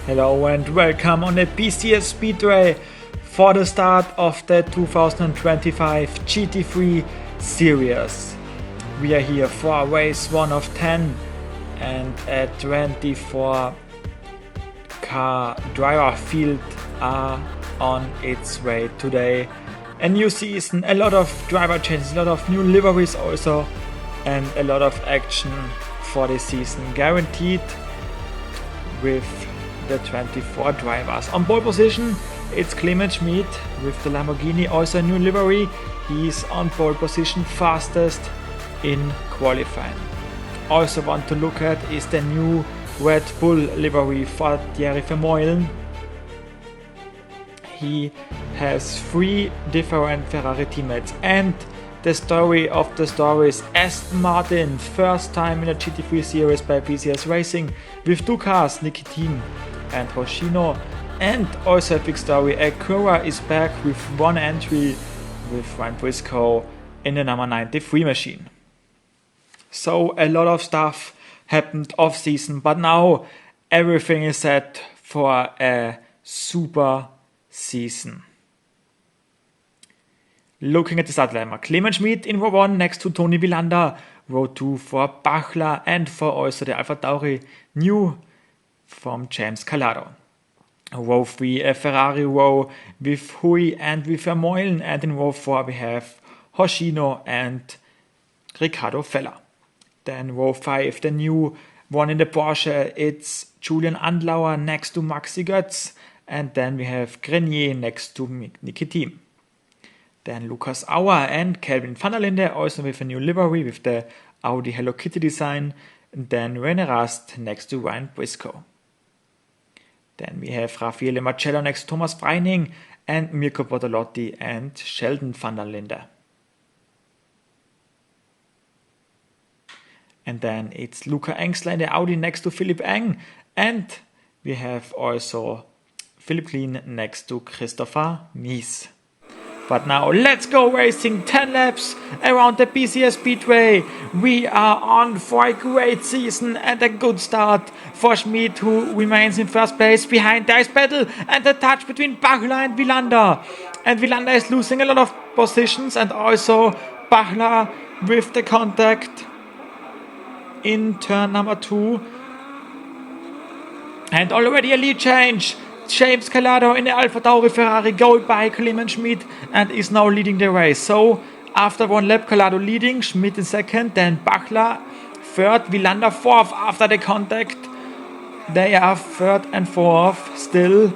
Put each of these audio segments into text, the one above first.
Hello and welcome on the PCS Speedway for the start of the 2025 GT3 Series. We are here for race 1 of 10 and a 24 car driver field are on its way today. A new season, a lot of driver changes, a lot of new liveries also, and a lot of action for the season guaranteed with the 24 drivers. On pole position, it's Clemens Schmid with the Lamborghini, also a new livery. He's on pole position, fastest in qualifying. Also want to look at is the new Red Bull livery for Thierry Vermeulen. He has 3 different Ferrari teammates, and the story of the stories, Aston Martin, first time in a GT3 Series by PCS Racing with 2 cars, Nikitin and Hoshino, and also a big story, Acura is back with 1 entry with Ryan Briscoe in the number 93 machine. So a lot of stuff happened off season, but now everything is set for a super season. Looking at the start lineup, Clemens Schmid in row 1 next to Tony Villander, row 2 for Bachler, and for also the Alpha Tauri new from James Calado. Row 3 a Ferrari row with Hui and with Vermeulen, and in row 4 we have Hoshino and Ricardo Feller. Then row 5 the new one in the Porsche, it's Julian Andlauer next to Maxi Götz, and then we have Grenier next to Nikitin. Then Lukas Auer and Kelvin van der Linde also with a new livery with the Audi Hello Kitty design, and then René Rast next to Ryan Briscoe. Then we have Raffaele Marcello next to Thomas Breining and Mirko Bortolotti and Sheldon van der Linde. And then it's Luca Engsler in the Audi next to Philipp Eng, and we have also Philipp Klein next to Christopher Mies. But now let's go racing 10 laps around the PCS Speedway. We are on for a great season and a good start for Schmid, who remains in first place. Behind there is battle and the touch between Bachler and Villander. And Villander is losing a lot of positions, and also Bachler with the contact in turn number 2. And already a lead change. James Calado in the Alpha Tauri Ferrari going by Clemens Schmid and is now leading the race. So after 1 lap, Calado leading, Schmid in second, then Bachler third, Villander fourth after the contact. They are third and fourth still,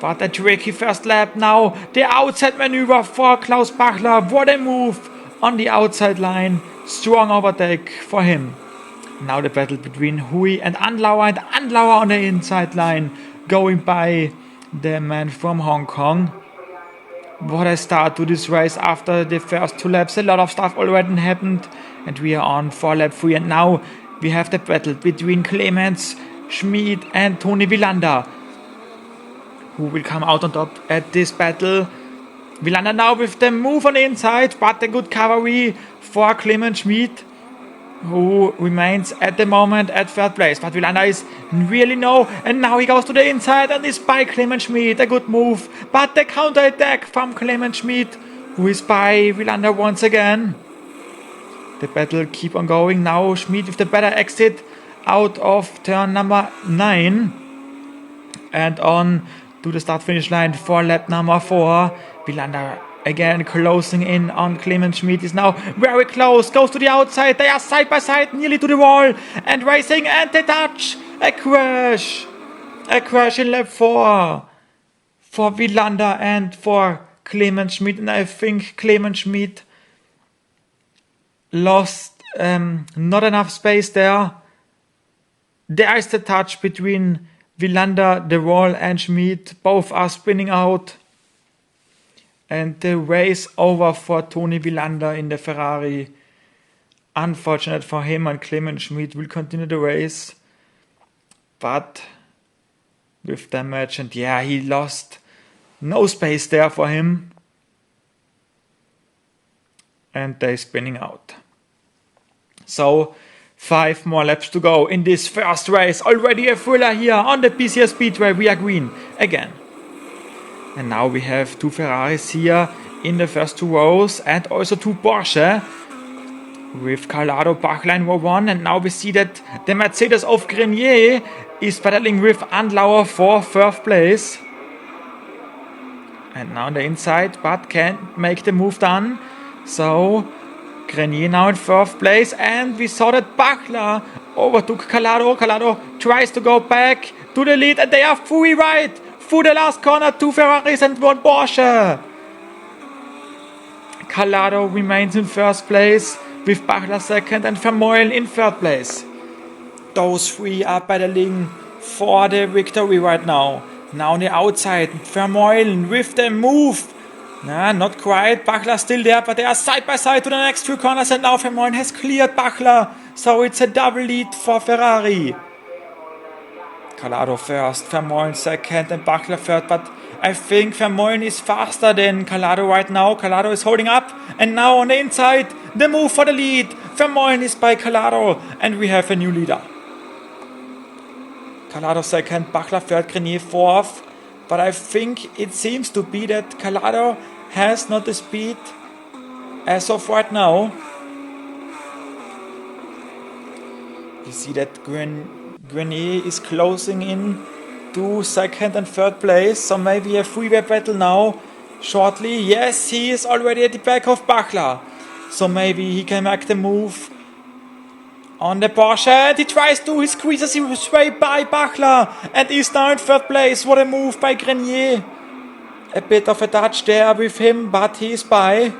but a tricky first lap now. The outside maneuver for Klaus Bachler. What a move on the outside line. Strong overtake for him. Now the battle between Hui and Andlauer on the inside line, going by the man from Hong Kong. What a start to this race after the first 2 laps. A lot of stuff already happened, and we are on for lap 3, and now we have the battle between Clemens Schmid and Tony Villander. Who will come out on top at this battle? Villander now with the move on the inside, but a good cavalry for Clemens Schmid, who remains at the moment at third place. But Villander is really no, and now he goes to the inside and is by Clemens Schmid. A good move, but the counter attack from Clemens Schmid, who is by Villander once again. The battle keep on going. Now Schmid with the better exit out of turn number 9 and on to the start finish line for lap number 4. Villander again closing in on Clemens Schmid, is now very close, goes to the outside, they are side by side, nearly to the wall, and racing, and the touch, a crash in lap 4 for Villander and for Clemens Schmid, and I think Clemens Schmid lost not enough space there. There is the touch between Villander, the wall, and Schmid, both are spinning out. And the race over for Tony Villander in the Ferrari. Unfortunate for him, and Clemens Schmid will continue the race, but with damage, and yeah, he lost no space there for him. And they're spinning out. So 5 more laps to go in this first race. Already a thriller here on the PCS Speedway. We are green again. And now we have 2 Ferraris here in the first 2 rows and also 2 Porsche with Calado Bachler in row 1. And now we see that the Mercedes of Grenier is battling with Andlauer for 3rd place. And now on the inside, but can't make the move done. So Grenier now in 3rd place, and we saw that Bachler overtook Calado. Calado tries to go back to the lead, and they are fully right through the last corner. 2 Ferraris and 1 Porsche. Calado remains in 1st place with Bachler 2nd and Vermeulen in 3rd place. Those 3 are battling for the victory right now. Now on the outside, Vermeulen with the move. Nah, not quite. Bachler still there, but they are side by side to the next 2 corners, and now Vermeulen has cleared Bachler. So it's a double lead for Ferrari. Calado 1st, Vermeulen 2nd, and Bachler 3rd, but I think Vermeulen is faster than Calado right now. Calado is holding up, and now on the inside, the move for the lead. Vermeulen is by Calado, and we have a new leader. Calado 2nd, Bachler 3rd, Grenier 4th. But I think it seems to be that Calado has not the speed as of right now. You see that Grenier is closing in to 2nd and 3rd place. So maybe a 3-way battle now shortly. Yes, he is already at the back of Bachler. So maybe he can make the move on the Porsche, and he tries to, he squeezes his way by Bachler and is now in 3rd place. What a move by Grenier. A bit of a touch there with him, but he is by.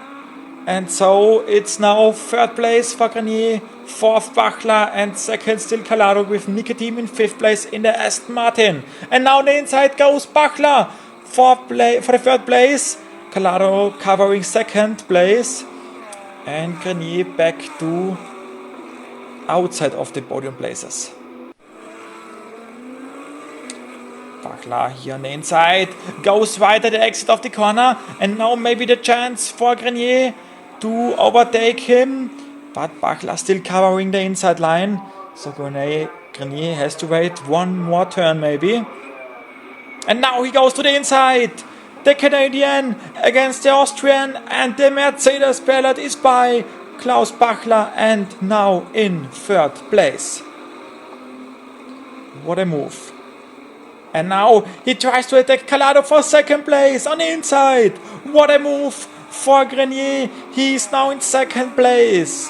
And so it's now 3rd place for Grenier, 4th Bachler, and 2nd still Calado with Nicotine in 5th place in the Aston Martin. And now on the inside goes Bachler for the 3rd place. Calado covering 2nd place. And Grenier back to outside of the podium places. Bachler here on the inside goes right at the exit of the corner, and now maybe the chance for Grenier to overtake him, but Bachler still covering the inside line, so Grenier has to wait 1 more turn maybe. And now he goes to the inside. The Canadian against the Austrian, and the Mercedes ballot is by Klaus Bachler, and now in 3rd place. What a move. And now he tries to attack Calado for 2nd place on the inside. What a move for Grenier. He is now in 2nd place.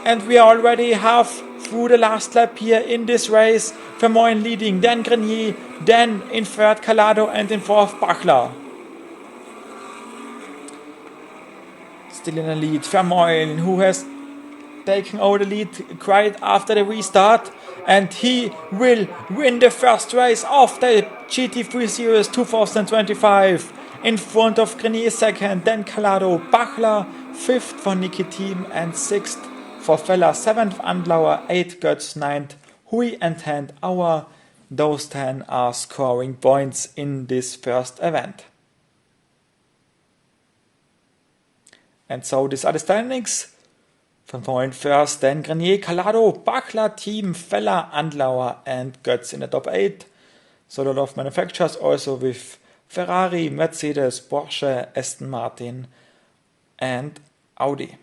And we are already half through the last lap here in this race. Vermeulen leading, then Grenier, then in 3rd Calado, and in 4th Bachler. Still in the lead, Vermeulen, who has taken over the lead right after the restart, and he will win the first race of the GT3 Series 2025 in front of Grenier 2nd, then Calado, Bachler 5th for Niki Team, and 6th for Feller, 7th Andlauer, 8th Götz, 9th Hui, and 10th Auer. Those 10 are scoring points in this first event. And so these are the standings. Vermeulen first, then Grenier, Calado, Bachler, Team, Feller, Andlauer, and Götz in the top 8. So a lot of manufacturers also with Ferrari, Mercedes, Porsche, Aston Martin, and Audi.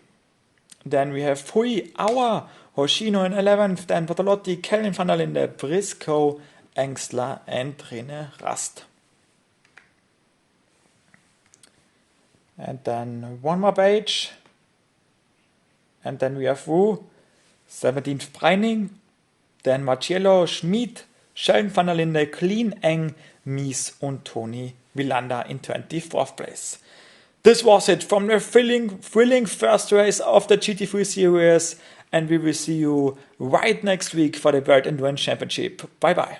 Then we have Hui, Auer, Hoshino in 11th, then Bortolotti, Kelvin van der Linde, Briscoe, Engstler, and René Rast. And then one more page. And then we have Wu, 17th Breining, then Marcello, Schmid, Sheldon van der Linde, Clean, Eng, Mies, and Tony Villander in 24th place. This was it from the thrilling first race of the GT3 Series, and we will see you right next week for the World Endurance Championship. Bye bye.